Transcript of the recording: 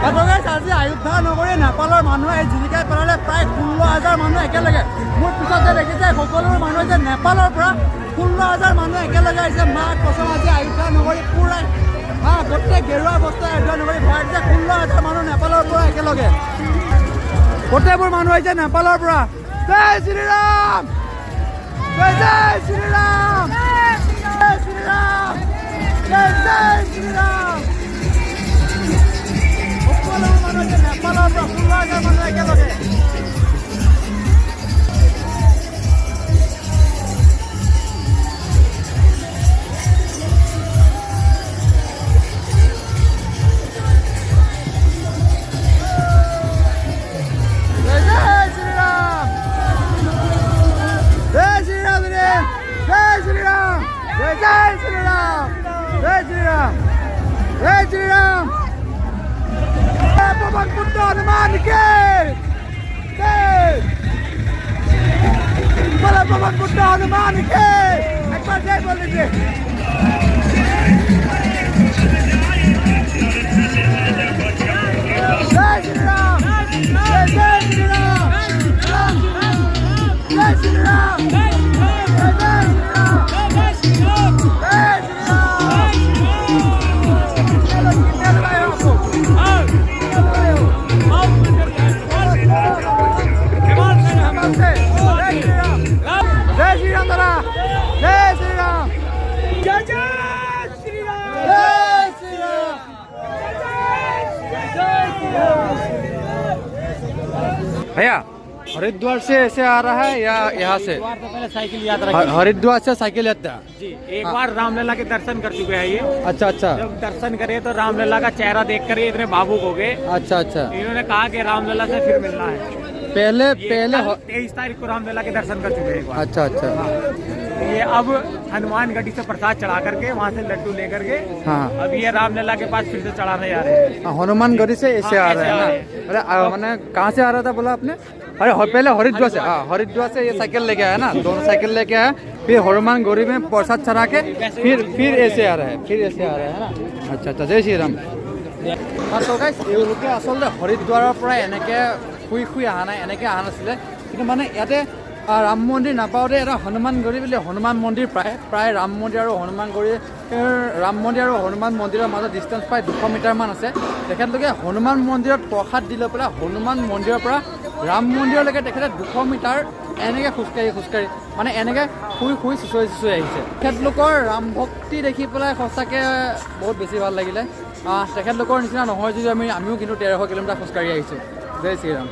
আজি অযোধ্যা নগৰী নেপালৰ মানুহে জীৱিকাই পেলালে প্ৰায় 16,000 মানুহ একেলগে। মোৰ পিছত যে দেখিছে সকলোবোৰ মানুহ যে নেপালৰ পৰা 16,000 মানুহ একেলগে আহিছে। মাক কচম আজি অযোধ্যা নগৰী পুৰা গোটেই গেৰুৱা বস্তু অযোধ্যা নগৰী ভৰাই দিছে। 16,000 মানুহ নেপালৰ পৰা একেলগে, গোটেইবোৰ মানুহ আহিছে নেপালৰ পৰা। জয় শ্ৰীৰাম, জয় জয় শ্ৰীৰাম, জয় শ্ৰীৰাম, জয় জয় শ্ৰীৰাম। সকলোবোৰ মানুহ আহিছে নেপালৰ পৰা 16,000 মানুহ একেলগে। जय श्री राम, पवन पुत्र हनुमान के जय, बोलो पवन पुत्र हनुमान के। एक बार जय बोल लीजिए। जय श्री राम, जय जय श्री राम, जय श्री राम, जय जय श्री राम, जय श्री राम। भैया हरिद्वार से ऐसे आ रहा है या यहाँ से? पहले साइकिल यात्रा हरिद्वार से साइकिल यात्रा जी। एक बार रामलला के दर्शन कर चुके हैं ये। अच्छा अच्छा। जब दर्शन करे तो रामलला का चेहरा देखकर ये इतने भावुक हो गए। अच्छा अच्छा। इन्होंने कहा कि रामलला से फिर मिलना है। पहले 23 तारीख को रामलला के दर्शन कर चुके हैं एक बार। अच्छा अच्छा। ये अब हनुमान गढ़ी से प्रसाद चढ़ा करके वहाँ से लड्डू लेकर के हाँ अब ये रामलला के पास फिर से चढ़ाने जा रहे हैं। हनुमान गढ़ी से ऐसे आ रहे हैं ना? अरे मैंने कहाँ से आ रहा था बोला आपने? अरे पहले हरिद्वार से। हाँ हरिद्वार से ये साइकिल लेके आया ना, दोनों साइकिल लेके आया, फिर हनुमान गढ़ी में प्रसाद चढ़ा के फिर ऐसे आ रहा है, फिर ऐसे आ रहा है ना। अच्छा अच्छा। जय श्री राम। तो गाइस এওঁলোকে আচলতে হৰিদ্বাৰৰ পৰা এনেকৈ শুই শুই অহা নাই, এনেকৈ অহা নাছিলে, কিন্তু মানে ইয়াতে ৰাম মন্দিৰ নাপাওঁতে এটা হনুমান গড়ি বুলি হনুমান মন্দিৰ প্ৰায় ৰাম মন্দিৰ আৰু হনুমান মন্দিৰৰ মাজত ডিষ্টেঞ্চ প্ৰায় 200 মিটাৰমান আছে। তেখেতলোকে হনুমান মন্দিৰত প্ৰসাদ দি লৈ পেলাই হনুমান মন্দিৰৰ পৰা ৰাম মন্দিৰলৈকে তেখেতে 200 মিটাৰ এনেকৈ খোজকাঢ়ি মানে এনেকৈ শুই চুঁচৰি আহিছে। তেখেতলোকৰ ৰাম ভক্তি দেখি পেলাই সঁচাকৈ বহুত বেছি ভাল লাগিলে। তেখেতলোকৰ নিচিনা নহয় যদিও আমিও কিন্তু 1300 কিলোমিটাৰ খোজকাঢ়ি আহিছোঁ। জয় শ্ৰীৰাম।